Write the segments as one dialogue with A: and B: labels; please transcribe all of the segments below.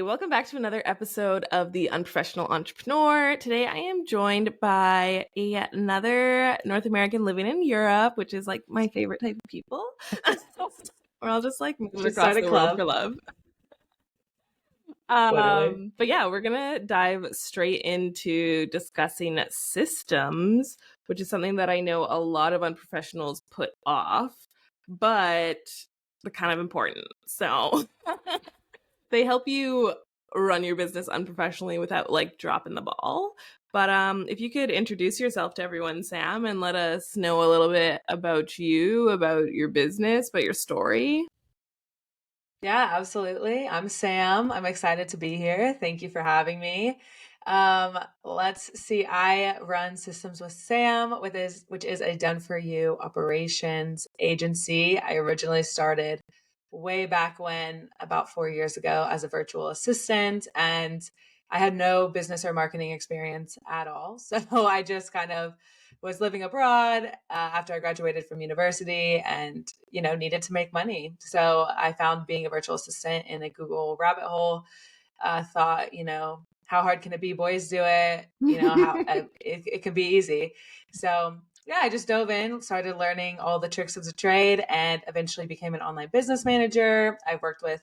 A: welcome back to another episode of the Unprofessional Entrepreneur. Today I am joined by another North American living in Europe, which is like my favorite type of people. We're all just like moving across the world for love. But yeah, we're gonna dive straight into discussing systems, which is something that I know a lot of unprofessionals put off, but they're kind of important. So they help you run your business unprofessionally without like dropping the ball. But if you could introduce yourself to everyone, Sam, and let us know a little bit about you, about your business, about your story.
B: Yeah, absolutely. I'm Sam. I'm excited to be here. Thank you for having me. Let's see. I run Systems with Sam, which is a done-for-you operations agency. I originally started way back when, about 4 years ago, as a virtual assistant, and I had no business or marketing experience at all. So I just kind of was living abroad after I graduated from university and, needed to make money. So I found being a virtual assistant in a Google rabbit hole. Thought, how hard can it be? Boys do it. How it can be easy. So yeah, I just dove in, started learning all the tricks of the trade, and eventually became an online business manager. I've worked with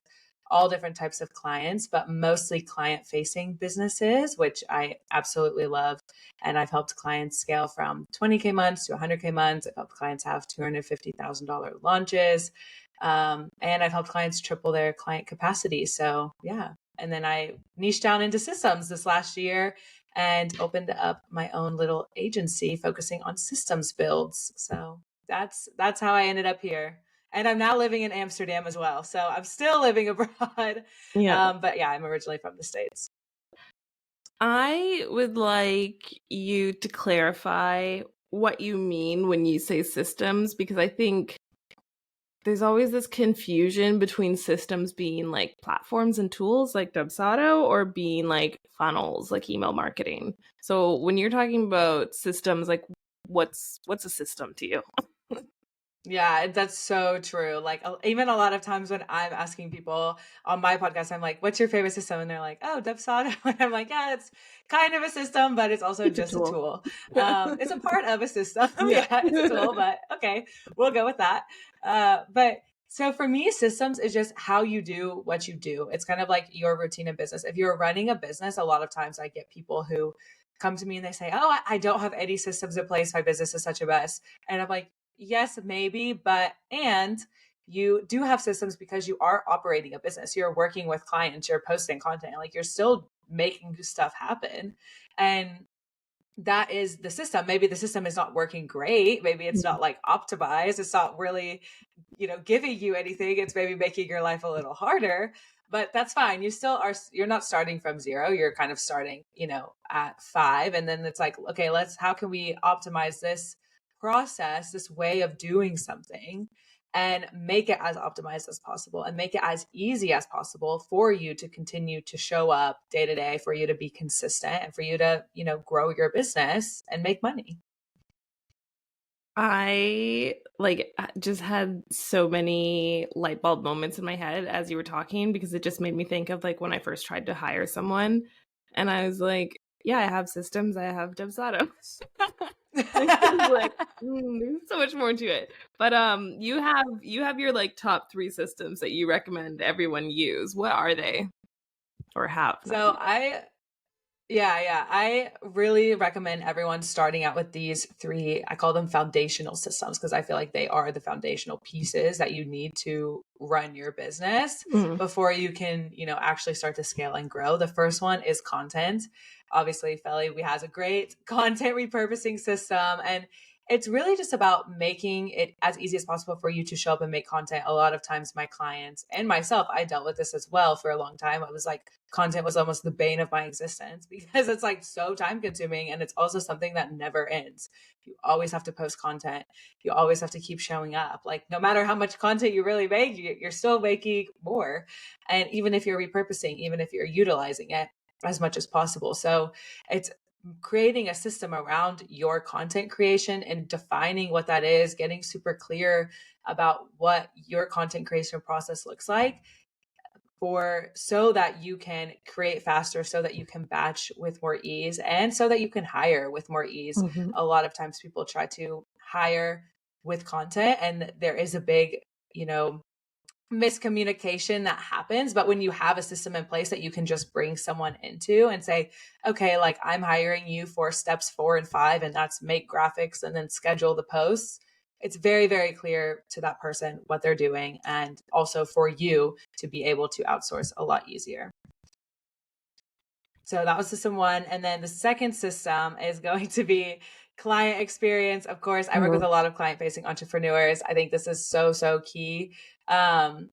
B: all different types of clients, but mostly client-facing businesses, which I absolutely love. And I've helped clients scale from 20K months to 100K months. I've helped clients have $250,000 launches. And I've helped clients triple their client capacity. So yeah. And then I niched down into systems this last year and opened up my own little agency focusing on systems builds. So that's how I ended up here. And I'm now living in Amsterdam as well. So I'm still living abroad.
A: Yeah.
B: But yeah, I'm originally from the States.
A: I would like you to clarify what you mean when you say systems, because I think there's always this confusion between systems being like platforms and tools like Dubsado or being like funnels like email marketing. So when you're talking about systems, like what's a system to you?
B: Yeah, that's so true. Like even a lot of times when I'm asking people on my podcast, I'm like, "What's your favorite system?" And they're like, "Oh, Dubsado." And I'm like, "Yeah, it's kind of a system, but it's also
A: It's
B: just a tool.
A: yeah.
B: It's a part of a system.
A: Yeah.
B: Yeah, it's a tool, but okay, we'll go with that." But so for me, systems is just how you do what you do. It's kind of like your routine in business. If you're running a business, a lot of times I get people who come to me and they say, "Oh, I don't have any systems in place. My business is such a mess." And I'm like, yes, maybe, and you do have systems because you are operating a business. You're working with clients, you're posting content, like you're still making stuff happen. And that is the system. Maybe the system is not working great. Maybe it's not like optimized. It's not really, giving you anything. It's maybe making your life a little harder, but that's fine. You're not starting from zero. You're kind of starting, at 5. And then it's like, okay, how can we optimize this process, this way of doing something, and make it as optimized as possible and make it as easy as possible for you to continue to show up day to day, for you to be consistent and for you to, grow your business and make money.
A: I like just had so many light bulb moments in my head as you were talking, because it just made me think of like when I first tried to hire someone and I was like, yeah, I have systems, I have Dubsado. Like, there's so much more to it. But you have your like top 3 systems that you recommend everyone use. What are they? Or have?
B: So I really recommend everyone starting out with these 3, I call them foundational systems, because I feel like they are the foundational pieces that you need to run your business before you can, actually start to scale and grow. The first one is content. Obviously, Felly, we has a great content repurposing system, and it's really just about making it as easy as possible for you to show up and make content. A lot of times my clients and myself, I dealt with this as well for a long time. I was like, content was almost the bane of my existence because it's like so time consuming, and it's also something that never ends. You always have to post content. You always have to keep showing up. Like no matter how much content you really make, you're still making more. And even if you're repurposing, even if you're utilizing it as much as possible. So it's creating a system around your content creation and defining what that is, getting super clear about what your content creation process looks like so that you can create faster, so that you can batch with more ease, and so that you can hire with more ease.
A: Mhm.
B: A lot of times people try to hire with content, and there is a big, miscommunication that happens. But when you have a system in place that you can just bring someone into and say, okay, like I'm hiring you for steps 4 and 5, and that's make graphics and then schedule the posts. It's very, very clear to that person what they're doing, and also for you to be able to outsource a lot easier. So that was system 1. And then the second system is going to be client experience. Of course, I work with a lot of client facing entrepreneurs. I think this is so, so key. And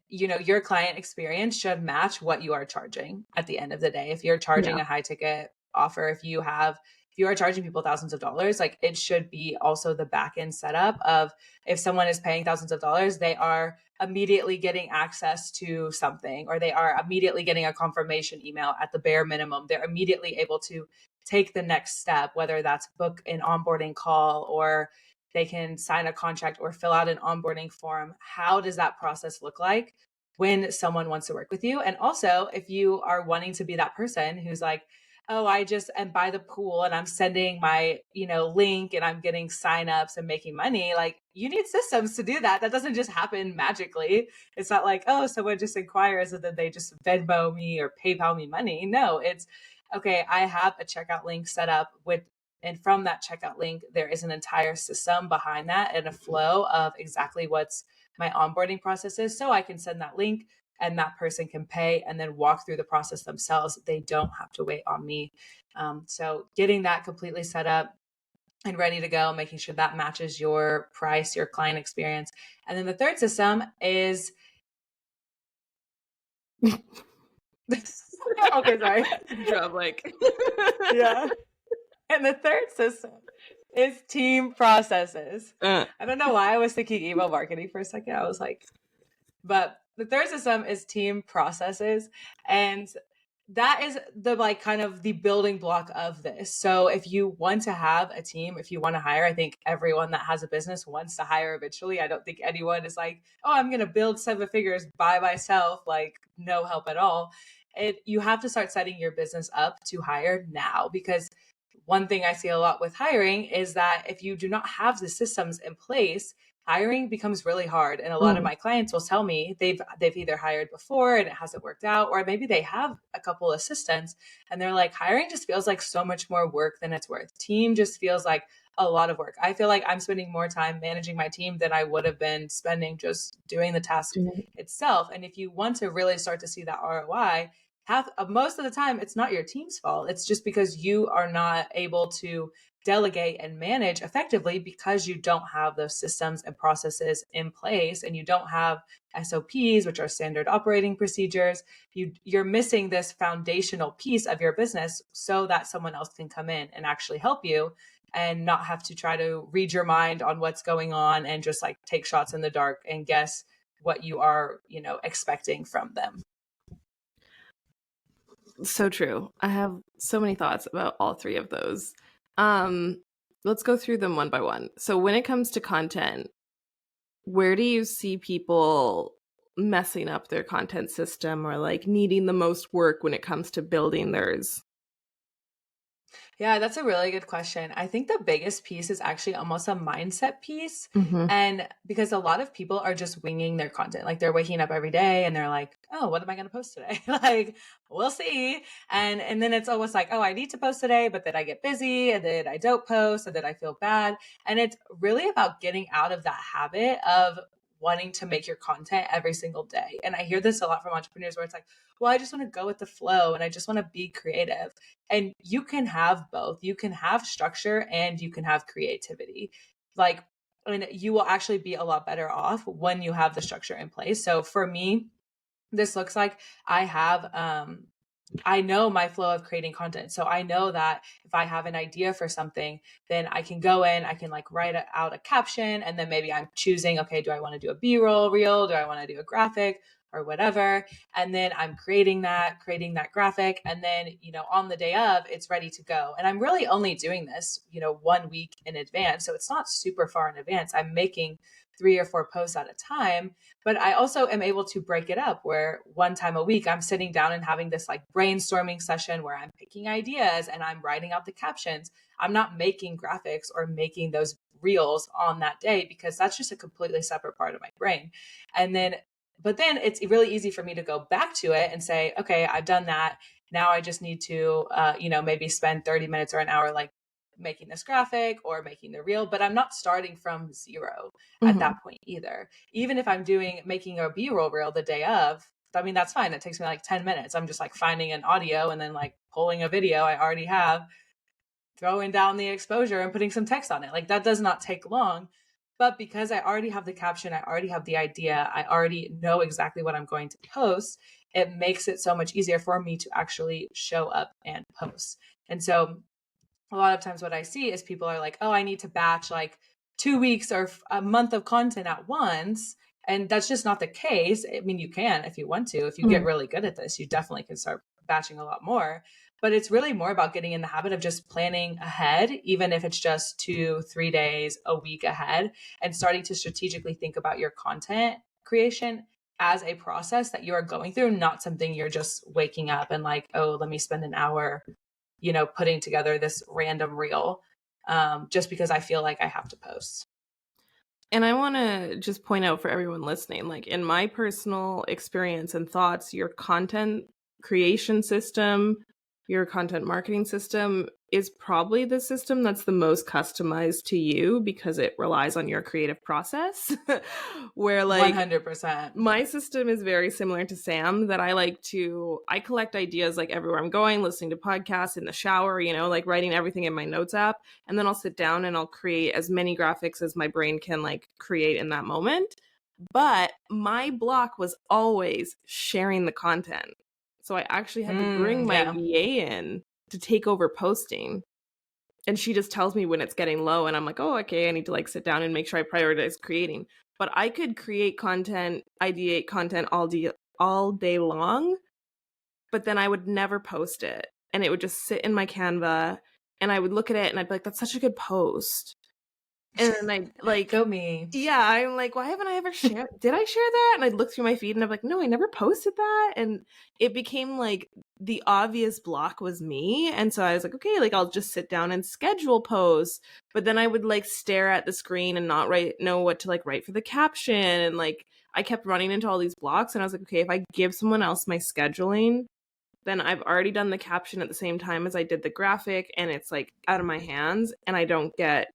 B: your client experience should match what you are charging at the end of the day. If you're charging a high ticket offer, if you are charging people thousands of dollars, like it should be also the back end setup of, if someone is paying thousands of dollars, they are immediately getting access to something, or they are immediately getting a confirmation email at the bare minimum. They're immediately able to take the next step, whether that's book an onboarding call, or they can sign a contract or fill out an onboarding form. How does that process look like when someone wants to work with you? And also, if you are wanting to be that person who's like, oh, I just am by the pool and I'm sending my, link and I'm getting signups and making money, like you need systems to do that. That doesn't just happen magically. It's not like, oh, someone just inquires and then they just Venmo me or PayPal me money. No, it's okay, I have a checkout link set up and from that checkout link, there is an entire system behind that and a flow of exactly what's my onboarding process is. So I can send that link and that person can pay and then walk through the process themselves. They don't have to wait on me. So getting that completely set up and ready to go, making sure that matches your price, your client experience. And then the third system is okay, sorry.
A: Job like
B: Yeah. And the third system is team processes. I don't know why I was thinking email marketing for a second. I was like, but the third system is team processes. And that is the kind of the building block of this. So if you want to have a team, if you want to hire, I think everyone that has a business wants to hire eventually. I don't think anyone is like, oh, I'm going to build 7 figures by myself, like no help at all. You have to start setting your business up to hire now, because one thing I see a lot with hiring is that if you do not have the systems in place, hiring becomes really hard. And a lot of my clients will tell me they've either hired before and it hasn't worked out, or maybe they have a couple assistants and they're like, hiring just feels like so much more work than it's worth. Team just feels like a lot of work. I feel like I'm spending more time managing my team than I would have been spending just doing the task itself. And if you want to really start to see that ROI, most of the time, it's not your team's fault. It's just because you are not able to delegate and manage effectively because you don't have those systems and processes in place, and you don't have SOPs, which are standard operating procedures. You're missing this foundational piece of your business so that someone else can come in and actually help you and not have to try to read your mind on what's going on and just like take shots in the dark and guess what you are, expecting from them.
A: So true. I have so many thoughts about all 3 of those. Let's go through them one by one. So when it comes to content, where do you see people messing up their content system or like needing the most work when it comes to building theirs?
B: Yeah, that's a really good question. I think the biggest piece is actually almost a mindset piece.
A: Mm-hmm.
B: And because a lot of people are just winging their content, like they're waking up every day and they're like, oh, what am I going to post today? Like, we'll see. And then it's almost like, oh, I need to post today, but then I get busy and then I don't post and then I feel bad. And it's really about getting out of that habit of wanting to make your content every single day. And I hear this a lot from entrepreneurs where it's like, well, I just want to go with the flow and I just want to be creative. And you can have both. You can have structure and you can have creativity. Like, I mean, you will actually be a lot better off when you have the structure in place. So for me, this looks like I know my flow of creating content. So I know that if I have an idea for something, then I can go in, I can like write out a caption, and then maybe I'm choosing, okay, do I want to do a B-roll reel? Do I want to do a graphic or whatever? And then I'm creating that graphic. And then, on the day of, it's ready to go. And I'm really only doing this, 1 week in advance. So it's not super far in advance. I'm making 3 or 4 posts at a time. But I also am able to break it up where one time a week I'm sitting down and having this like brainstorming session where I'm picking ideas and I'm writing out the captions. I'm not making graphics or making those reels on that day because that's just a completely separate part of my brain. And then, but then it's really easy for me to go back to it and say, okay, I've done that. Now I just need to, maybe spend 30 minutes or an hour like making this graphic or making the reel, but I'm not starting from zero at
A: Mm-hmm.
B: that point either. Even if I'm making a B-roll reel the day of, I mean, that's fine. It takes me like 10 minutes. I'm just like finding an audio and then like pulling a video I already have, throwing down the exposure and putting some text on it. Like that does not take long. But because I already have the caption, I already have the idea, I already know exactly what I'm going to post, it makes it so much easier for me to actually show up and post. And so a lot of times what I see is people are like, oh, I need to batch like 2 weeks or a month of content at once. And that's just not the case. I mean, you can if you want to. If you get really good at this, you definitely can start batching a lot more. But it's really more about getting in the habit of just planning ahead, even if it's just 2-3 days, a week ahead, and starting to strategically think about your content creation as a process that you are going through, not something you're just waking up and like, oh, let me spend an hour putting together this random reel just because I feel like I have to post.
A: And I want to just point out for everyone listening, like in my personal experience and thoughts, your content creation system, your content marketing system is probably the system that's the most customized to you because it relies on your creative process. Where like
B: 100%.
A: my system is very similar to Sam, that I collect ideas like everywhere I'm going, listening to podcasts in the shower, like writing everything in my notes app. And then I'll sit down and I'll create as many graphics as my brain can like create in that moment. But my block was always sharing the content. So I actually had to bring my VA in to take over posting. And she just tells me when it's getting low. And I'm like, oh, okay, I need to like sit down and make sure I prioritize creating. But I could create content, ideate content all day long, but then I would never post it. And it would just sit in my Canva and I would look at it and I'd be like, that's such a good post. And then I like,
B: go me.
A: Yeah, I'm like, why haven't I ever shared? Did I share that? And I'd look through my feed and I'm like, no, I never posted that. And it became like the obvious block was me. And so I was like, okay, like I'll just sit down and schedule posts. But then I would like stare at the screen and not know what to like write for the caption. And like I kept running into all these blocks. And I was like, okay, if I give someone else my scheduling, then I've already done the caption at the same time as I did the graphic. And it's like out of my hands and I don't get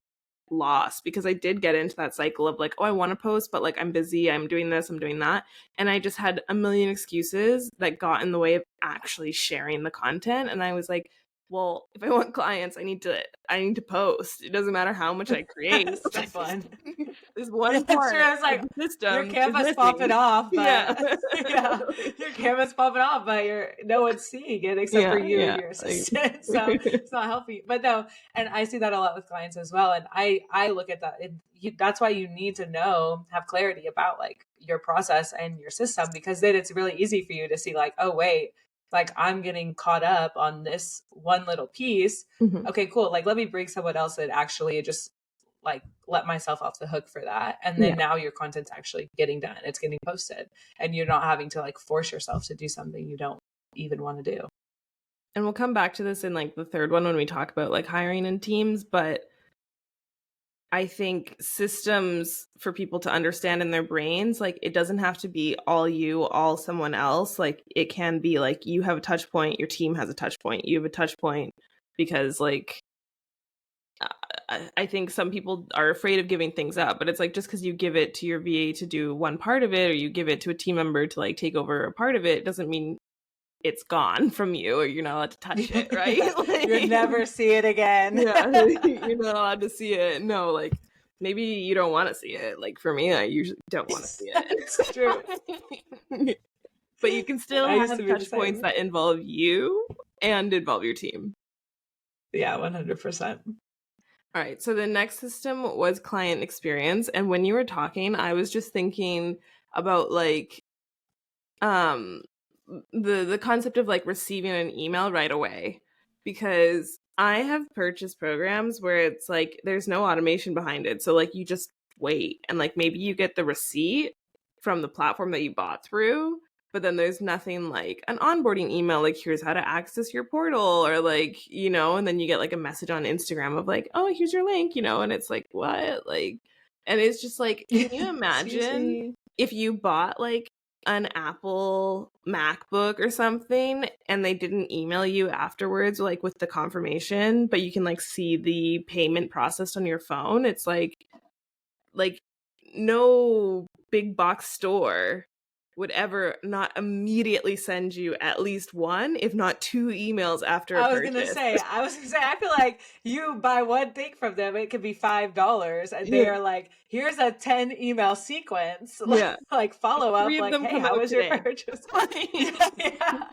A: lost, because I did get into that cycle of like, oh, I want to post, but like I'm busy, I'm doing this, I'm doing that. And I just had a million excuses that got in the way of actually sharing the content. And I was like, well, if I want clients, I need to post. It doesn't matter how much I create.
B: So fun.
A: There's one part
B: sure, it's like,
A: of the system.
B: Your Canva's popping off, but
A: yeah.
B: Your Canva's popping off, but no one's seeing it except for you and your assistant. So it's not helping. But no, and I see that a lot with clients as well. And I look at that. That's why you need to have clarity about like your process and your system, because then it's really easy for you to see like, oh, wait, like I'm getting caught up on this one little piece.
A: Mm-hmm.
B: Okay, cool. Like, let me bring someone else that actually just like let myself off the hook for that. And then now your content's actually getting done. It's getting posted and you're not having to like force yourself to do something you don't even want to do.
A: And we'll come back to this in like the third one when we talk about like hiring in teams. But I think systems for people to understand in their brains, like it doesn't have to be all you, all someone else. Like it can be like you have a touch point, your team has a touch point, you have a touch point, because like I think some people are afraid of giving things up, but it's like just because you give it to your VA to do one part of it, or you give it to a team member to like take over a part of it, doesn't mean it's gone from you or you're not allowed to touch it, right?
B: Like, you'll never see it again.
A: Yeah, you're not allowed to see it. No, like maybe you don't want to see it. Like for me, I usually don't want to see it.
B: It's true.
A: But you can still have touch points that involve you and involve your team.
B: Yeah, 100%.
A: All right. So the next system was client experience. And when you were talking, I was just thinking about like the concept of like receiving an email right away, because I have purchased programs where it's like there's no automation behind it. So like you just wait. And like maybe you get the receipt from the platform that you bought through, but then there's nothing like an onboarding email, like here's how to access your portal, or like, and then you get like a message on Instagram of like, oh, here's your link, and it's like, what? Like, and it's just like, can you imagine if you bought like an Apple MacBook or something and they didn't email you afterwards, like with the confirmation, but you can like see the payment processed on your phone? It's like no big box store would ever not immediately send you at least one, if not two emails after a purchase.
B: I was gonna say, I feel like you buy one thing from them, it could be $5, and they are like, here's a 10 email sequence, like follow up, like, hey, how was your purchase? Yeah.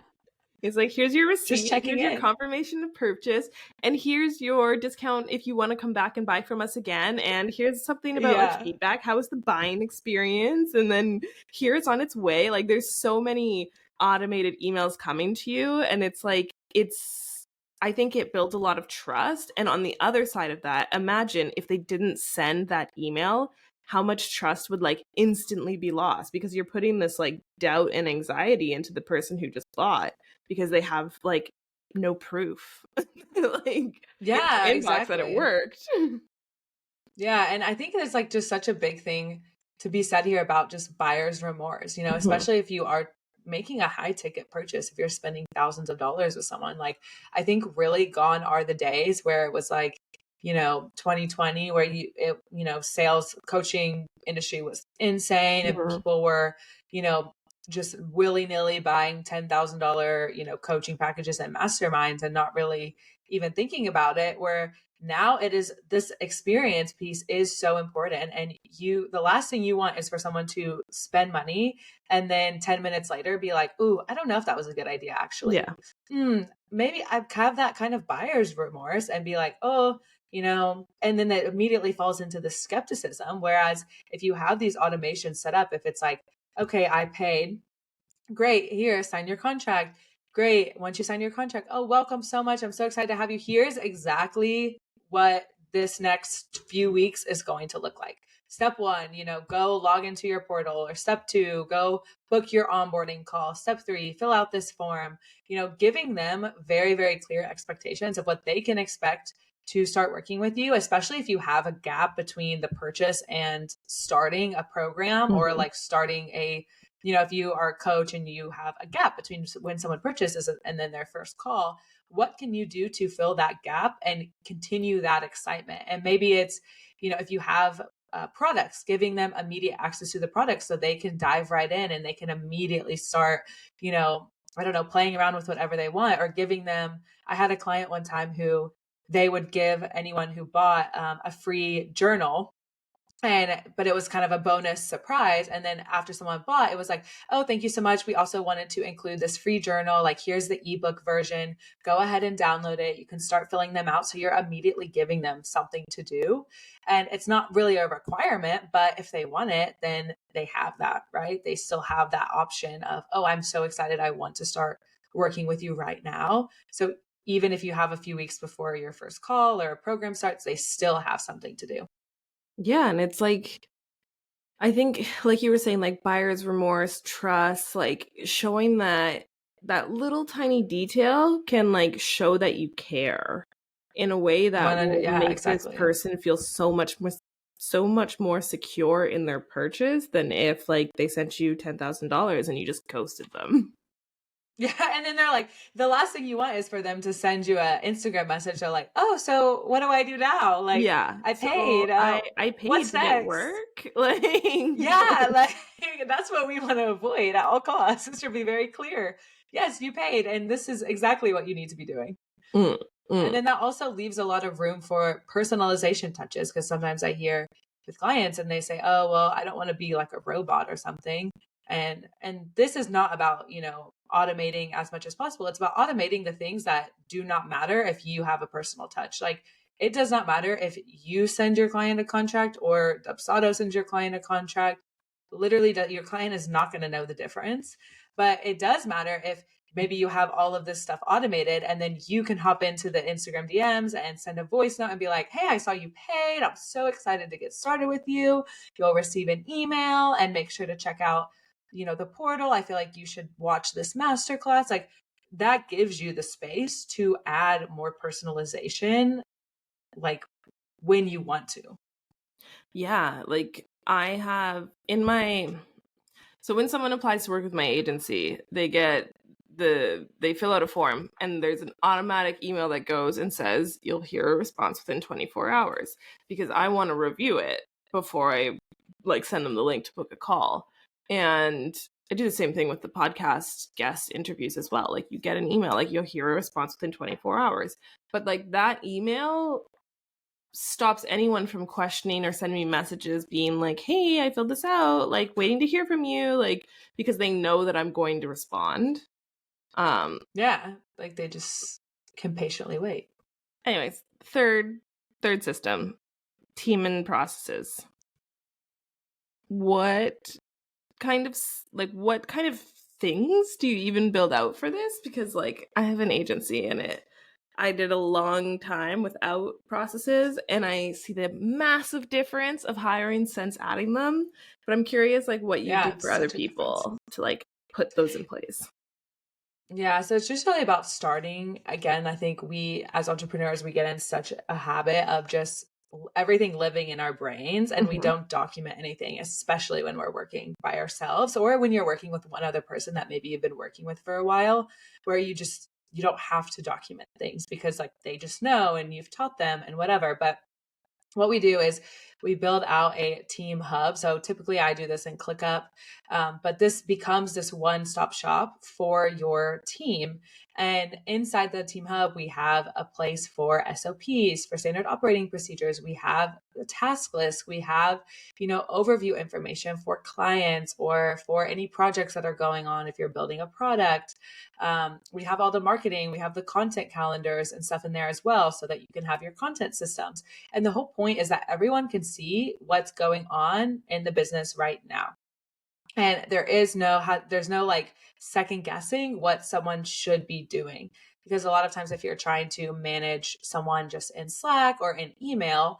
A: It's like, here's your receipt, here's your confirmation of purchase, and here's your discount if you want to come back and buy from us again, and here's something about like feedback. How was the buying experience? And then here it's on its way. Like, there's so many automated emails coming to you, and it's like, I think it builds a lot of trust. And on the other side of that, imagine if they didn't send that email, how much trust would like instantly be lost, because you're putting this like doubt and anxiety into the person who just bought, because they have like no proof like inbox that it worked.
B: Yeah. And I think there's like just such a big thing to be said here about just buyer's remorse, especially if you are making a high ticket purchase, if you're spending thousands of dollars with someone. Like, I think really gone are the days where it was like, 2020, where sales coaching industry was insane, and people were, just willy-nilly buying $10,000, coaching packages and masterminds and not really even thinking about it, where now it is, this experience piece is so important. And the last thing you want is for someone to spend money and then 10 minutes later be like, ooh, I don't know if that was a good idea, actually. Maybe I have that kind of buyer's remorse and be like, oh, and then it immediately falls into the skepticism. Whereas if you have these automations set up, if it's like, okay, I paid, great, here, sign your contract. Great. Once you sign your contract, oh, welcome so much. I'm so excited to have you. Here's exactly what this next few weeks is going to look like. Step 1, go log into your portal, or step 2, go book your onboarding call. Step 3, fill out this form, giving them very, very clear expectations of what they can expect to start working with you, especially if you have a gap between the purchase and starting a program, or like starting a, if you are a coach and you have a gap between when someone purchases and then their first call, what can you do to fill that gap and continue that excitement? And maybe it's, if you have products, giving them immediate access to the products so they can dive right in and they can immediately start, I don't know, playing around with whatever they want, or giving them, I had a client one time who they would give anyone who bought a free journal, but it was kind of a bonus surprise. And then after someone bought, it was like, oh, thank you so much. We also wanted to include this free journal. Like, here's the ebook version. Go ahead and download it. You can start filling them out. So you're immediately giving them something to do. And it's not really a requirement, but if they want it, then they have that, right? They still have that option of, oh, I'm so excited. I want to start working with you right now. So even if you have a few weeks before your first call or a program starts, they still have something to do.
A: Yeah. And it's like, I think, like you were saying, like buyer's remorse, trust, like showing that little tiny detail can like show that you care in a way that will make this person feel so much more secure in their purchase than if like they sent you $10,000 and you just ghosted them.
B: Yeah. And then they're like, the last thing you want is for them to send you an Instagram message. They're like, oh, so what do I do now? Like,
A: yeah,
B: I paid.
A: So I paid
B: what's
A: to
B: next?
A: get work. Like,
B: yeah, like that's what we want to avoid at all costs. This should be very clear. Yes, you paid. And this is exactly what you need to be doing. And then that also leaves a lot of room for personalization touches, because sometimes I hear with clients and they say, oh, well, I don't want to be like a robot or something. And this is not about, automating as much as possible. It's about automating the things that do not matter if you have a personal touch. Like, it does not matter if you send your client a contract or Dubsado sends your client a contract. Literally, your client is not going to know the difference. But it does matter if maybe you have all of this stuff automated, and then you can hop into the Instagram DMs and send a voice note and be like, hey, I saw you paid. I'm so excited to get started with you. You'll receive an email, and make sure to check out, the portal. I feel like you should watch this masterclass. Like, that gives you the space to add more personalization, like when you want to.
A: Yeah, like I have in my so when someone applies to work with my agency, they fill out a form, and there's an automatic email that goes and says you'll hear a response within 24 hours, because I want to review it before I like send them the link to book a call. And I do the same thing with the podcast guest interviews as well. Like, you get an email, like, you'll hear a response within 24 hours. But like, that email stops anyone from questioning or sending me messages being like, hey, I filled this out, like, waiting to hear from you, like, because they know that I'm going to respond.
B: Yeah, like they just can patiently wait.
A: Anyways, third system, team and processes. What kind of things do you even build out for this? Because like, I have an agency, and I did a long time without processes, and I see the massive difference of hiring since adding them. But I'm curious, like, what you do for other people to like put those in place.
B: Yeah, so it's just really about starting. Again, I think we as entrepreneurs, we get in such a habit of just everything living in our brains, and we don't document anything, especially when we're working by ourselves, or when you're working with one other person that maybe you've been working with for a while, where you don't have to document things because like they just know and you've taught them and whatever. But what we do is we build out a team hub. So typically I do this in ClickUp, but this becomes this one-stop shop for your team. And inside the team hub, we have a place for SOPs, for standard operating procedures. We have the task list. We have, overview information for clients or for any projects that are going on if you're building a product. We have all the marketing. We have the content calendars and stuff in there as well, so that you can have your content systems. And the whole point is that everyone can see what's going on in the business right now. And there's no like second guessing what someone should be doing. Because a lot of times if you're trying to manage someone just in Slack or in email,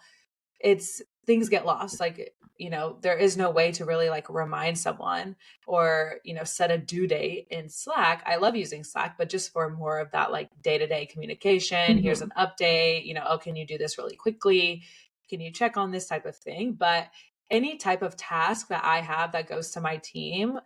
B: things get lost. Like, there is no way to really like remind someone or, set a due date in Slack. I love using Slack, but just for more of that like day-to-day communication. Here's an update, oh, can you do this really quickly? Can you check on this type of thing? But any type of task that I have that goes to my team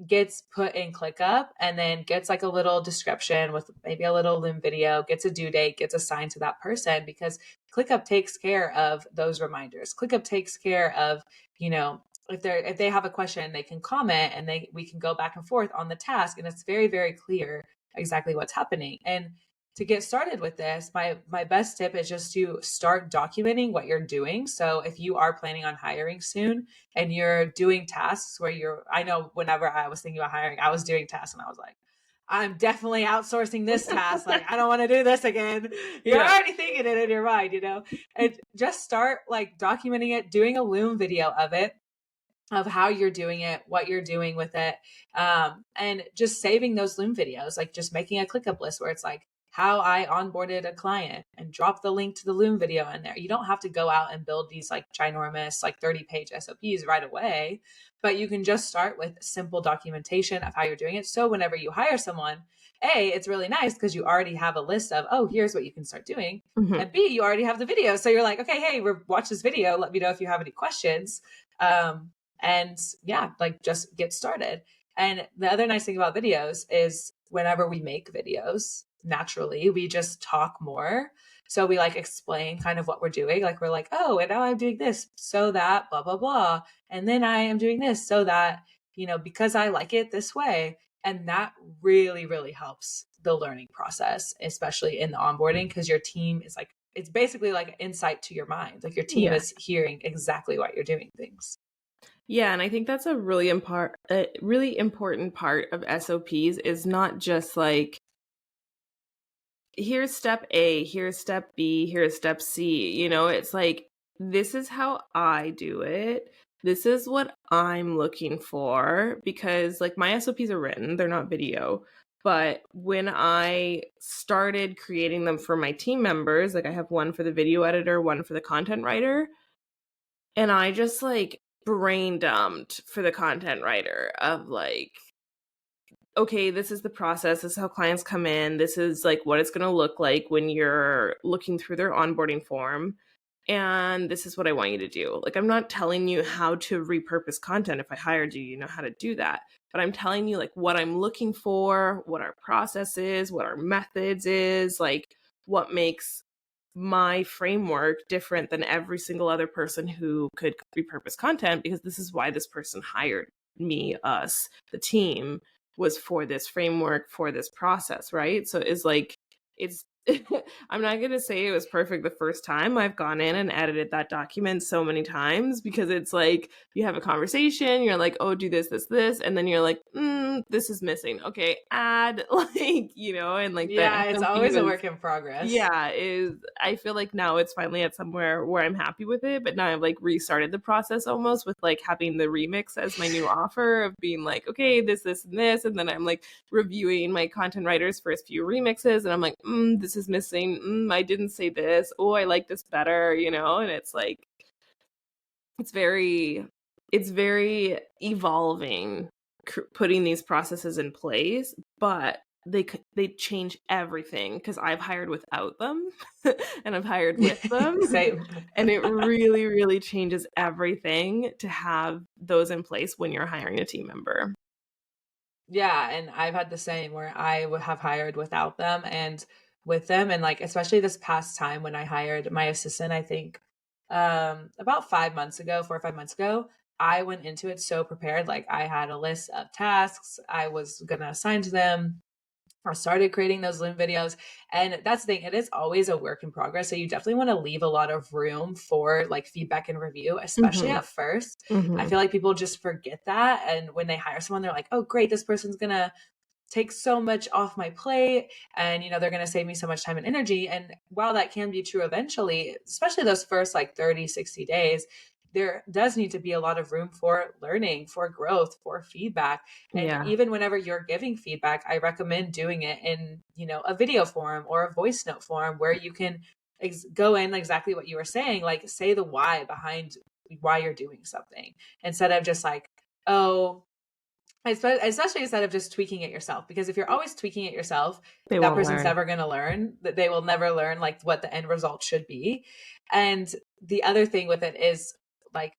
B: gets put in ClickUp, and then gets like a little description with maybe a little Loom video, gets a due date, gets assigned to that person, because ClickUp takes care of those reminders. ClickUp takes care of, if they have a question, they can comment, and we can go back and forth on the task, and it's very, very clear exactly what's happening. And to get started with this, my best tip is just to start documenting what you're doing. So if you are planning on hiring soon and you're doing tasks where I know whenever I was thinking about hiring, I was doing tasks and I was like, I'm definitely outsourcing this task. Like, I don't want to do this again. You're already thinking it in your mind, and just start like documenting it, doing a Loom video of it, of how you're doing it, what you're doing with it. And just saving those Loom videos, like just making a ClickUp list where it's like, how I onboarded a client, and drop the link to the Loom video in there. You don't have to go out and build these like ginormous, like 30-page SOPs right away, but you can just start with simple documentation of how you're doing it. So whenever you hire someone, A, it's really nice because you already have a list of, oh, here's what you can start doing. And B, you already have the video. So you're like, okay, hey, watch this video. Let me know if you have any questions. And yeah, like just get started. And the other nice thing about videos is whenever we make videos, naturally, we just talk more. So we like explain kind of what we're doing. Like we're like, oh, and now I'm doing this so that blah, blah, blah. And then I am doing this so that, because I like it this way. And that really, really helps the learning process, especially in the onboarding, because your team is like, it's basically like insight to your mind. Like your team is hearing exactly what you're doing things.
A: Yeah, and I think that's a really important part of SOPs, is not just like, here's step A, here's step B, here's step C. It's like, this is how I do it. This is what I'm looking for, because like my SOPs are written, they're not video. But when I started creating them for my team members, like I have one for the video editor, one for the content writer, and I just like brain dumped for the content writer of like, okay, this is the process. This is how clients come in. This is like what it's going to look like when you're looking through their onboarding form. And this is what I want you to do. Like, I'm not telling you how to repurpose content. If I hired you, you know how to do that. But I'm telling you like what I'm looking for, what our process is, what our methods is, like what makes my framework different than every single other person who could repurpose content, because this is why this person hired me, us, the team, was for this framework, for this process, right? So it's like, it's I'm not going to say it was perfect the first time. I've gone in and edited that document so many times, because it's like you have a conversation, you're like, oh, do this, this, this. And then you're like, this is missing. Okay, add, like, you know, and like the
B: Yeah, it's
A: SMP
B: always a
A: was,
B: work in progress.
A: yeah, is I feel like now it's finally at somewhere where I'm happy with it, but now I've like restarted the process almost with like having the remix as my new offer of being like, okay, this, and this. And then I'm like reviewing my content writer's first few remixes and I'm like, this is missing. I didn't say this. Oh, I like this better, you know? And it's like, it's very evolving, putting these processes in place, but they change everything because I've hired without them and I've hired with them.
B: Same.
A: And it really, really changes everything to have those in place when you're hiring a team member.
B: Yeah, and I've had the same where I would have hired without them and with them, and like especially this past time when I hired my assistant, I think about 5 months ago, 4 or 5 months ago, I went into it so prepared. Like I had a list of tasks I was gonna assign to them. I started creating those Loom videos. And that's the thing, it is always a work in progress. So you definitely want to leave a lot of room for like feedback and review, especially
A: Hmm.
B: at first. I
A: Hmm.
B: feel like people just forget that. And when they hire someone, they're like, oh, great, this person's going to take so much off my plate. And, you know, they're going to save me so much time and energy. And while that can be true eventually, especially those first like 30, 60 days, there does need to be a lot of room for learning, for growth, for feedback. And
A: Yeah.
B: even whenever you're giving feedback, I recommend doing it in, you know, a video form or a voice note form where you can go in exactly what you were saying, like say the why behind why you're doing something instead of just like, oh, especially instead of just tweaking it yourself. Because if you're always tweaking it yourself,
A: They
B: that
A: won't
B: person's
A: learn.
B: never going to learn, that they will never learn like what the end result should be. And the other thing with it is like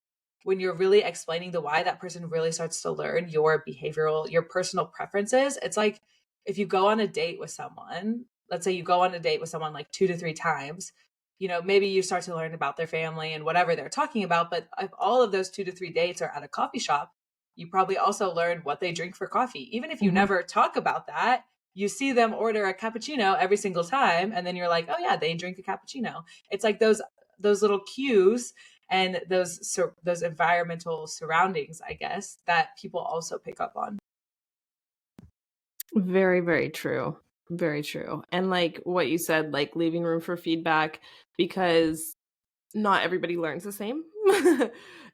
B: when you're really explaining the why, that person really starts to learn your behavioral, your personal preferences. It's like if you go on a date with someone, let's say you go on a date with someone like 2 to 3 times, you know, maybe you start to learn about their family and whatever they're talking about. But if all of those 2 to 3 dates are at a coffee shop, you probably also learned what they drink for coffee. Even if you
A: Hmm.
B: never talk about that, you see them order a cappuccino every single time and then you're like, "Oh yeah, they drink a cappuccino." It's like those little cues and those environmental surroundings, I guess, that people also pick up on.
A: Very, very true. Very true. And like what you said, like leaving room for feedback, because not everybody learns the same.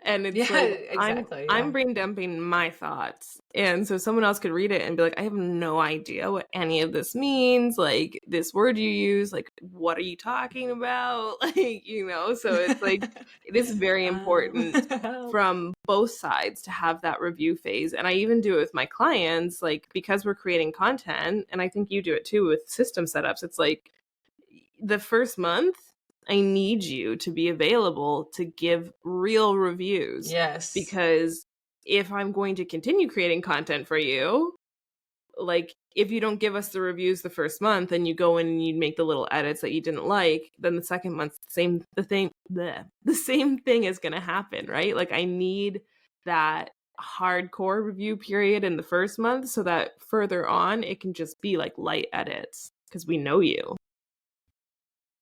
A: And it's
B: Yeah,
A: like
B: exactly.
A: I'm
B: Yeah.
A: brain dumping my thoughts. And so someone else could read it and be like, I have no idea what any of this means. Like this word you use, like what are you talking about? Like, you know, so it's like it is very important
B: Help.
A: from both sides to have that review phase. And I even do it with my clients, like because we're creating content, and I think you do it too with system setups. It's like the first month, I need you to be available to give real reviews,
B: Yes.
A: because if I'm going to continue creating content for you, like if you don't give us the reviews the first month and you go in and you make the little edits that you didn't like, then the second month, the same thing is going to happen, right? Like I need that hardcore review period in the first month so that further on it can just be like light edits because we know you.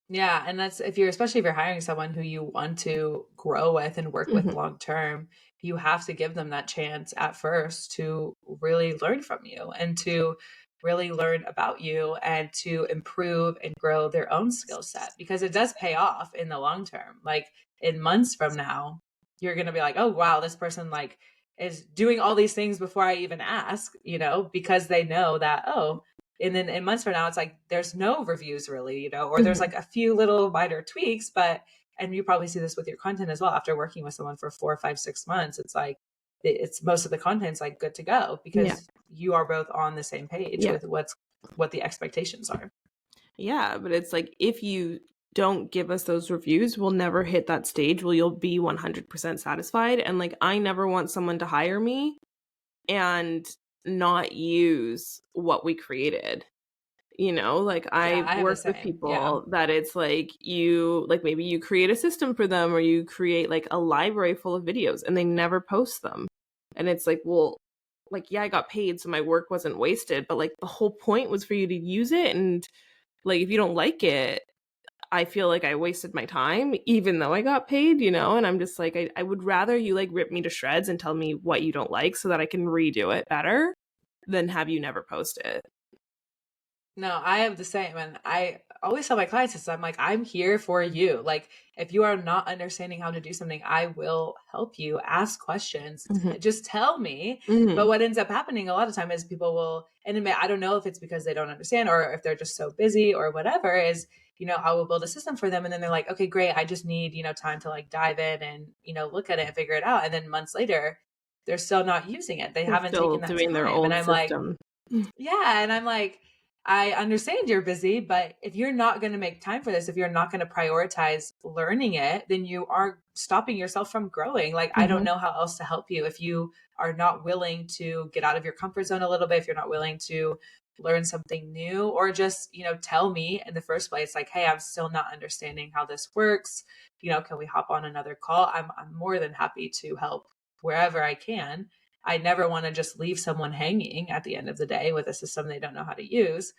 B: Yeah, and that's if you're especially if you're hiring someone who you want to grow with and work with
A: Mhm.
B: long term, you have to give them that chance at first to really learn from you and to really learn about you and to improve and grow their own skill set because it does pay off in the long term. Like in months from now, you're going to be like, "Oh, wow, this person like is doing all these things before I even ask," you know, because they know that, "Oh, And then in months from now, it's like, there's no reviews really, you know, or there's
A: Mhm.
B: like a few little minor tweaks, but, and you probably see this with your content as well. After working with someone for 4, 5, 6 months, it's like, it's most of the content's like good to go
A: Yeah.
B: because you are both on the same page
A: Yeah.
B: with what the expectations are.
A: Yeah, but it's like if you don't give us those reviews, we'll never hit that stage where you'll be 100% satisfied. And like, I never want someone to hire me and not use what we created. You know, like
B: Yeah,
A: I
B: I have the
A: work with
B: same. Yeah.
A: people that it's like you, like maybe you create a system for them or you create like a library full of videos and they never post them. And it's like, well, like, yeah, I got paid, so my work wasn't wasted, but like the whole point was for you to use it. And like, if you don't like it, I feel like I wasted my time, even though I got paid, you know? And I'm just like, I would rather you like rip me to shreds and tell me what you don't like so that I can redo it better than have you never post it.
B: No, I have the same. And I always tell my clients this, I'm like, I'm here for you. Like, if you are not understanding how to do something, I will help you ask questions.
A: Hmm.
B: Just tell me. But
A: Hmm.
B: what ends up happening a lot of time is people will, and I don't know if it's because they don't understand or if they're just so busy or whatever, is, you know, I will build a system for them. And then they're like, okay, great. I just need, you know, time to like dive in and, you know, look at it and figure it out. And then months later, they're still not using it. They
A: They're
B: haven't
A: still
B: taken that
A: doing their
B: time. And
A: old
B: I'm like,
A: system.
B: yeah. And I'm like, I understand you're busy, but if you're not going to make time for this, if you're not going to prioritize learning it, then you are stopping yourself from growing. Like, I don't
A: Hmm.
B: know how else to help you if you are not willing to get out of your comfort zone a little bit, if you're not willing to learn something new, or just, you know, tell me in the first place, like, hey, I'm still not understanding how this works. You know, can we hop on another call? I'm more than happy to help wherever I can. I never want to just leave someone hanging at the end of the day with a system they don't know how to use.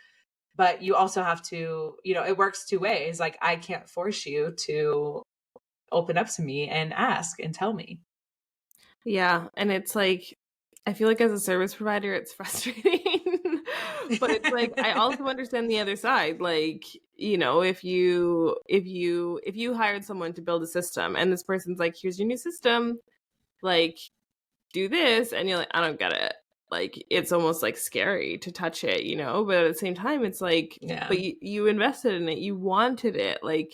B: But you also have to, you know, it works two ways. Like, I can't force you to open up to me and ask and tell me.
A: Yeah, and it's like I feel like as a service provider, it's frustrating. But it's like I also understand the other side. Like, you know, if you hired someone to build a system and this person's like, here's your new system, like do this, and you're like, I don't get it. Like it's almost like scary to touch it, you know? But at the same time, it's like,
B: Yeah.
A: but you invested in it, you wanted it, like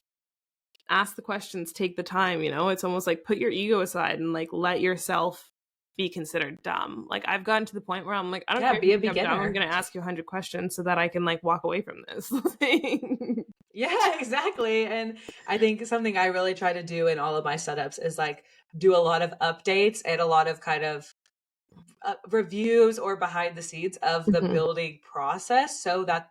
A: ask the questions, take the time, you know? It's almost like put your ego aside and like let yourself be considered dumb. Like I've gotten to the point where I'm like, I don't
B: Yeah.
A: care if
B: Be
A: you
B: a
A: think I'm dumb, I'm
B: beginner.
A: gonna ask you 100 questions so that I can like walk away from this thing.
B: Yeah, exactly. And I think something I really try to do in all of my setups is like do a lot of updates and a lot of kind of reviews or behind the scenes of the
A: Mhm.
B: building process, so that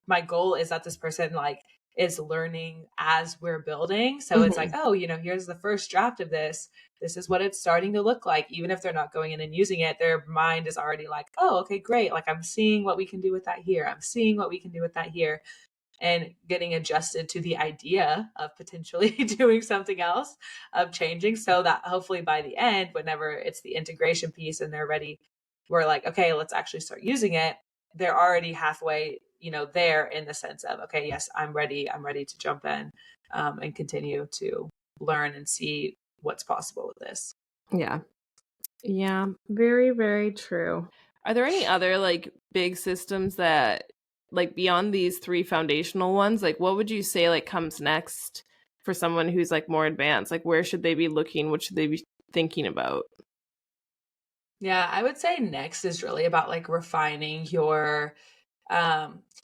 B: my goal is that this person like is learning as we're building. So it's like,
A: Mhm.
B: oh, you know, here's the first draft of this is what it's starting to look like. Even if they're not going in and using it, their mind is already like, oh, okay, great, like I'm seeing what we can do with that here, I'm seeing what we can do with that here, and getting adjusted to the idea of potentially doing something else, of changing, so that hopefully by the end, whenever it's the integration piece and they're ready, we're like, okay, let's actually start using it. They're already halfway, you know, there in the sense of, okay, yes, I'm ready. I'm ready to jump in and continue to learn and see what's possible with this.
A: Yeah. Yeah, very, very true. Are there any other like big systems that like beyond these three foundational ones, like what would you say like comes next for someone who's like more advanced? Like where should they be looking? What should they be thinking about?
B: Yeah, I would say next is really about like refining your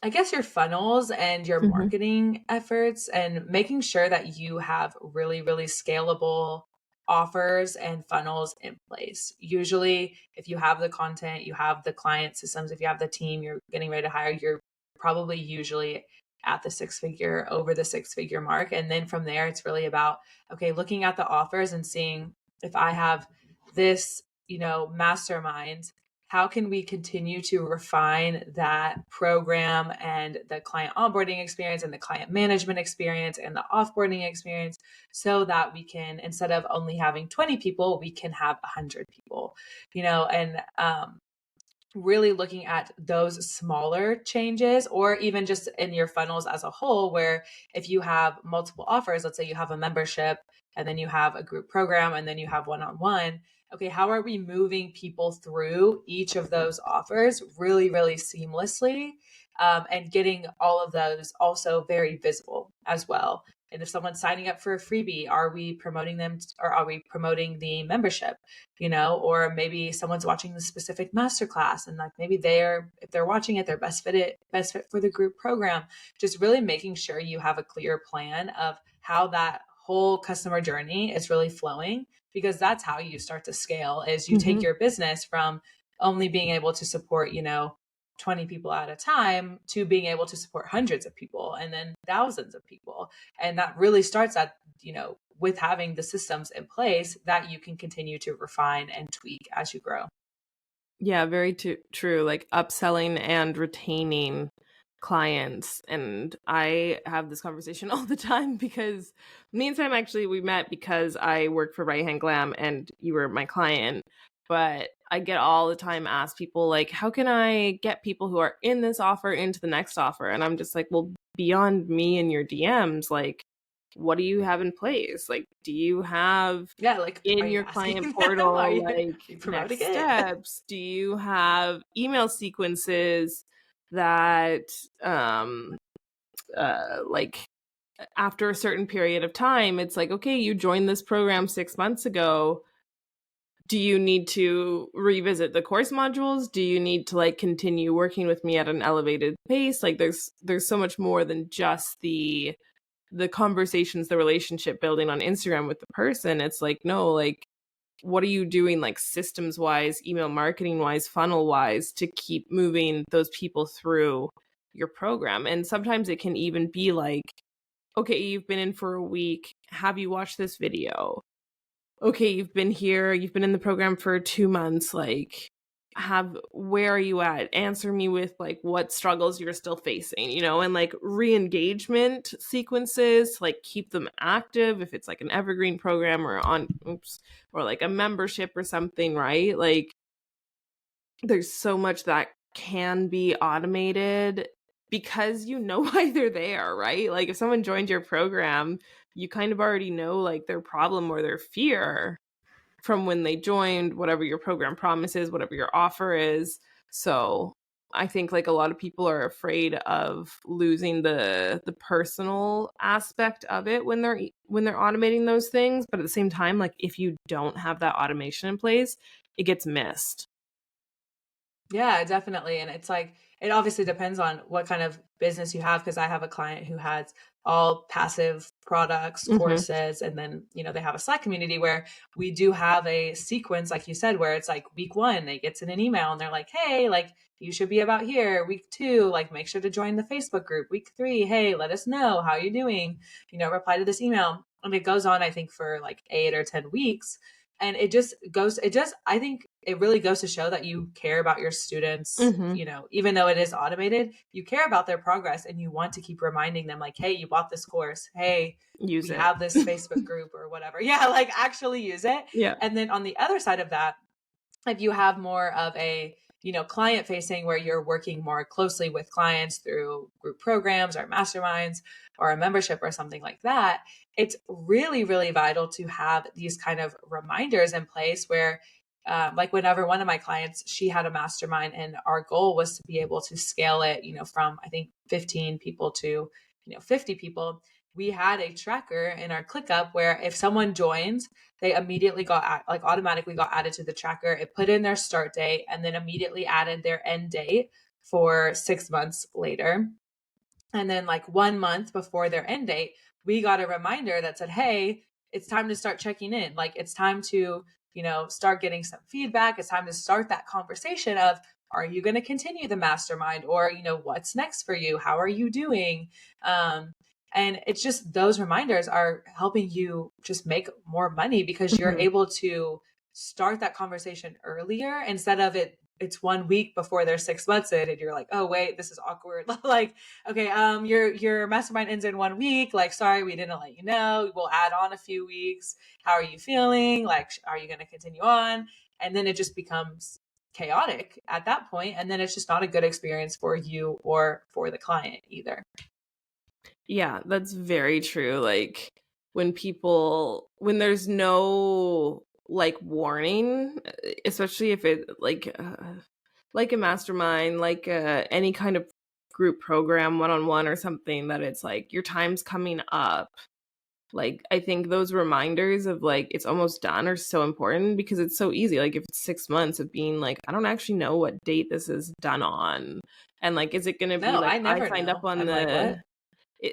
B: I guess your funnels and your
A: Hmm.
B: marketing efforts, and making sure that you have really, really scalable offers and funnels in place. Usually, if you have the content, you have the client systems, if you have the team you're getting ready to hire, you're probably usually at the over the six figure mark. And then from there, it's really about, okay, looking at the offers and seeing, if I have this, you know, mastermind, how can we continue to refine that program and the client onboarding experience and the client management experience and the offboarding experience, so that we can, instead of only having 20 people, we can have 100 people, you know? And really looking at those smaller changes, or even just in your funnels as a whole, where if you have multiple offers, let's say you have a membership and then you have a group program and then you have one-on-one, okay, how are we moving people through each of those offers really, really seamlessly, and getting all of those also very visible as well. And if someone's signing up for a freebie, are we promoting them or are we promoting the membership? Or maybe someone's watching the specific masterclass and like maybe if they're watching it, they're best fit for the group program. Just really making sure you have a clear plan of how that whole customer journey is really flowing, because that's how you start to scale is you take your business from only being able to support, 20 people at a time to being able to support hundreds of people and then thousands of people. And that really starts at, with having the systems in place that you can continue to refine and tweak as you grow.
A: Yeah, very true. Like upselling and retaining clients. And I have this conversation all the time because me and Sam actually, we met because I work for Right Hand Glam and you were my client. But I get all the time asked people like, how can I get people who are in this offer into the next offer? And I'm just like, well, beyond me and your DMs, like, what do you have in place? Like, do you have
B: like
A: in your client portal, like next steps? Do you have email sequences that, like after a certain period of time, it's like, okay, you joined this program 6 months ago. Do you need to revisit the course modules? Do you need to like continue working with me at an elevated pace? Like there's so much more than just the conversations, the relationship building on Instagram with the person. It's like, no, like, what are you doing like systems wise, email marketing wise, funnel wise to keep moving those people through your program? And sometimes it can even be like, okay, you've been in for a week. Have you watched this video? Okay, you've been here, you've been in the program for 2 months, like where are you at? Answer me with like what struggles you're still facing, and like re-engagement sequences, like keep them active if it's like an evergreen program or or like a membership or something, right? Like there's so much that can be automated because why they're there, right? Like if someone joined your program, you kind of already know like their problem or their fear from when they joined, whatever your program promises, whatever your offer is. So I think like a lot of people are afraid of losing the personal aspect of it when they're automating those things. But at the same time, like if you don't have that automation in place, it gets missed.
B: Yeah, definitely. And it's like, it obviously depends on what kind of business you have. Cause I have a client who has all passive products, courses, and then, they have a Slack community where we do have a sequence, like you said, where it's like week 1, they get in an email and they're like, hey, like you should be about here. Week 2, like make sure to join the Facebook group. Week 3, hey, let us know how you're doing, reply to this email. And it goes on, I think, for like 8 or 10 weeks. And I think it really goes to show that you care about your students, even though it is automated, you care about their progress and you want to keep reminding them like, hey, you bought this course. Hey, we have this Facebook group or whatever. Yeah. Like actually use it.
A: Yeah.
B: And then on the other side of that, if you have more of a, client facing where you're working more closely with clients through group programs or masterminds or a membership or something like that, it's really, really vital to have these kind of reminders in place where, like whenever one of my clients, she had a mastermind and our goal was to be able to scale it, from I think 15 people to, 50 people. We had a tracker in our ClickUp where if someone joins, they immediately automatically got added to the tracker. It put in their start date and then immediately added their end date for 6 months later. And then like 1 month before their end date, we got a reminder that said, hey, it's time to start checking in. Like it's time to, start getting some feedback. It's time to start that conversation of, are you going to continue the mastermind or, what's next for you? How are you doing? And it's just those reminders are helping you just make more money because you're able to start that conversation earlier instead of it's 1 week before they're 6 months in and you're like, oh wait, this is awkward. Like, okay, your mastermind ends in 1 week. Like, sorry, we didn't let you know. We'll add on a few weeks. How are you feeling? Like, are you going to continue on? And then it just becomes chaotic at that point. And then it's just not a good experience for you or for the client either.
A: Yeah, that's very true. Like when there's no like warning, especially if it like a mastermind, like any kind of group program, one-on-one or something, that it's like your time's coming up. Like, I think those reminders of like it's almost done are so important, because it's so easy. Like, if it's 6 months of being like, I don't actually know what date this is done on. And like, is it going to be
B: No,
A: like
B: I
A: I
B: never
A: signed up
B: know.
A: on
B: I'm like, what?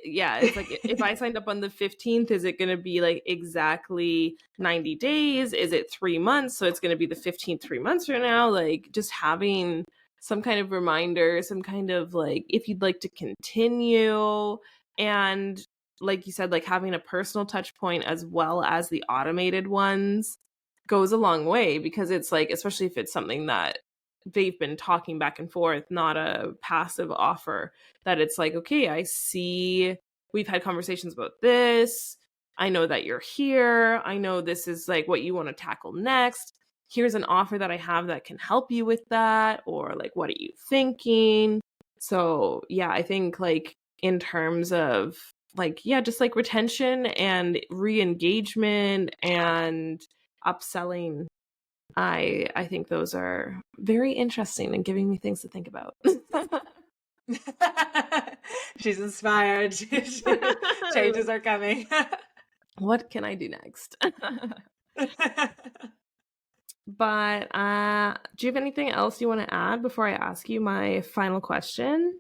A: yeah, it's like if I signed up on the 15th, is it going to be like exactly 90 days? Is it 3 months? So it's going to be the 15th 3 months from now. Like, just having some kind of reminder, some kind of like, if you'd like to continue. And like you said, like having a personal touch point as well as the automated ones goes a long way, because it's like, especially if it's something that they've been talking back and forth, not a passive offer, that it's like, okay, I see we've had conversations about this. I know that you're here. I know this is like what you want to tackle next. Here's an offer that I have that can help you with that. Or like, what are you thinking? So yeah, I think like in terms of like, yeah, just like retention and re-engagement and upselling, I think those are very interesting and giving me things to think about.
B: She's inspired. Changes are coming.
A: What can I do next? But do you have anything else you want to add before I ask you my final question?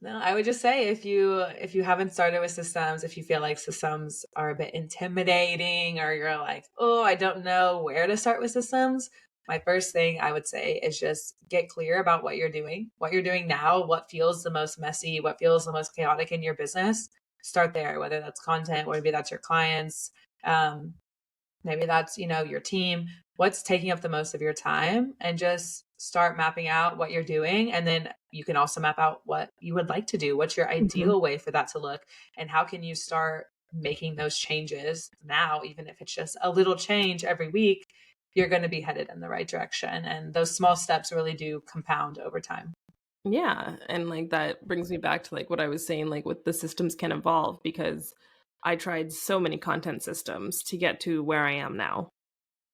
B: No, I would just say if you haven't started with systems, if you feel like systems are a bit intimidating, or you're like, oh, I don't know where to start with systems, my first thing I would say is just get clear about what you're doing now, what feels the most messy, what feels the most chaotic in your business. Start there, whether that's content, maybe that's your clients, um, maybe that's, your team, what's taking up the most of your time, and just start mapping out what you're doing. And then you can also map out what you would like to do. What's your ideal way for that to look? And how can you start making those changes now, even if it's just a little change every week, you're going to be headed in the right direction. And those small steps really do compound over time.
A: Yeah, and like that brings me back to like what I was saying, like with the systems can evolve, because I tried so many content systems to get to where I am now.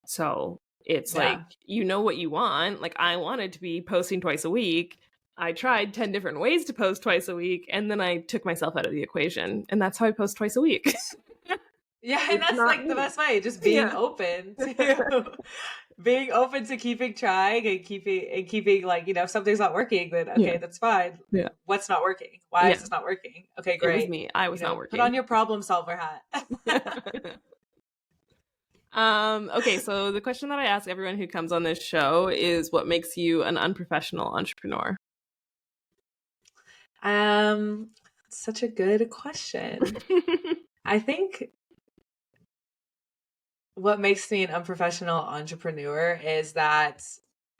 A: So it's like,
B: Yeah.
A: you know what you want. Like, I wanted to be posting twice a week. I tried 10 different ways to post twice a week, and then I took myself out of the equation. And that's how I post twice a week.
B: Yeah, and
A: It's
B: that's
A: not
B: like the
A: me.
B: best way, just being
A: Yeah.
B: open to being open to keeping trying and keeping like, if something's not working, then okay,
A: Yeah.
B: that's fine.
A: Yeah.
B: What's not working? Why is
A: Yeah.
B: this not working? Okay,
A: It was
B: great.
A: me. I was not
B: Put on
A: working.
B: your problem solver hat.
A: Okay, so the question that I ask everyone who comes on this show is, what makes you an unprofessional entrepreneur?
B: Such a good question. I think what makes me an unprofessional entrepreneur is that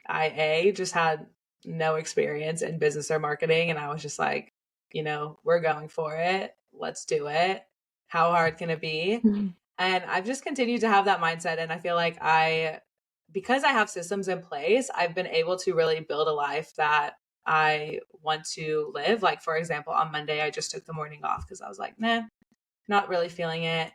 B: I just had no experience in business or marketing, and I was just like, we're going for it. Let's do it. How hard can it be? And I've just continued to have that mindset, and I feel like because I have systems in place, I've been able to really build a life that I want to live. Like, for example, on Monday, I just took the morning off because I was like, nah, not really feeling it.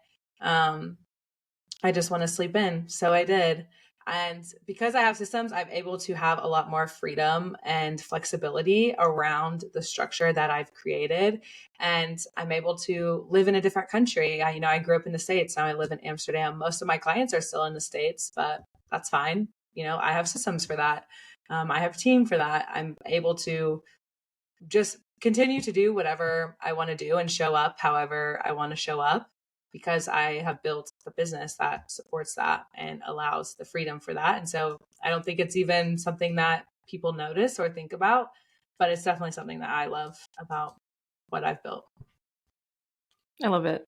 B: I just want to sleep in. So I did. And because I have systems, I'm able to have a lot more freedom and flexibility around the structure that I've created. And I'm able to live in a different country. I grew up in the States. Now I live in Amsterdam. Most of my clients are still in the States, but that's fine. I have systems for that. I have a team for that. I'm able to just continue to do whatever I want to do and show up however I want to show up, because I have built a business that supports that and allows the freedom for that. And so I don't think it's even something that people notice or think about, but it's definitely something that I love about what I've built.
A: I love it.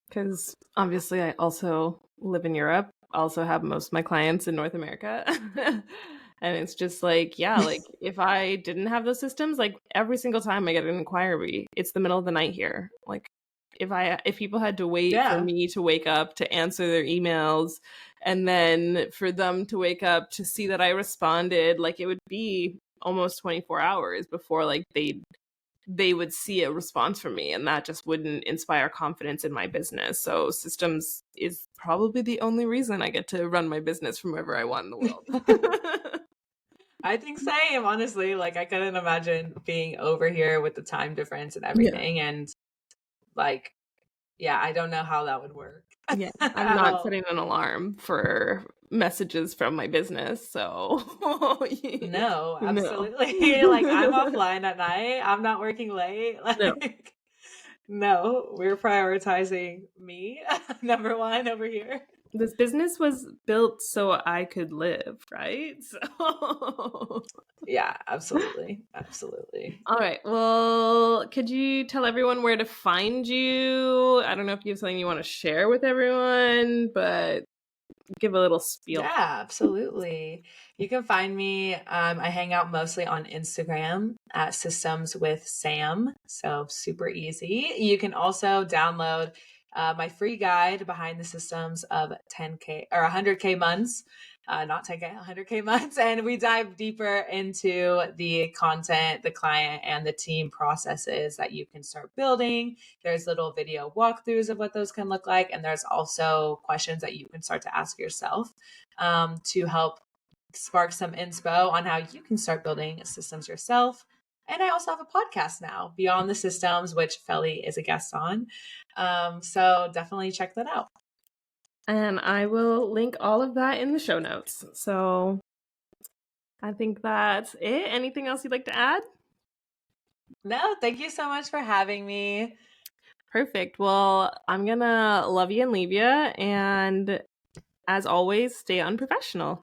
A: Because obviously I also live in Europe, also have most of my clients in North America. And it's just like, yeah, like if I didn't have those systems, like every single time I get an inquiry, it's the middle of the night here. Like if people had to wait for
B: Yeah.
A: me to wake up to answer their emails, and then for them to wake up to see that I responded, like it would be almost 24 hours before like they would see a response from me, and that just wouldn't inspire confidence in my business. So systems is probably the only reason I get to run my business from wherever I want in the world.
B: I think same, honestly. Like I couldn't imagine being over here with the time difference and everything. And like, yeah, I don't know how that would work
A: Yeah, I'm
B: at
A: not
B: all.
A: setting an alarm for messages from my business, so
B: No,
A: no.
B: absolutely. Like I'm offline at night. I'm not working late.
A: No.
B: Like no, we're prioritizing me number one over here.
A: This business was built so I could live, right? So
B: Yeah, absolutely. Absolutely.
A: all right. Well, could you tell everyone where to find you? I don't know if you have something you want to share with everyone, but give a little spiel.
B: Yeah, absolutely. You can find me. I hang out mostly on Instagram at Systems with Sam. So super easy. You can also download my free guide behind the systems of 10K or 100K months, not 10K, 100K months. And we dive deeper into the content, the client, and the team processes that you can start building. There's little video walkthroughs of what those can look like. And there's also questions that you can start to ask yourself to help spark some inspo on how you can start building systems yourself. And I also have a podcast now, Beyond the Systems, which Feli is a guest on. So definitely check that out.
A: And I will link all of that in the show notes. So I think that's it. Anything else you'd like to add?
B: No, thank you so much for having me.
A: Perfect. Well, I'm going to love you and leave you. And as always, stay unprofessional.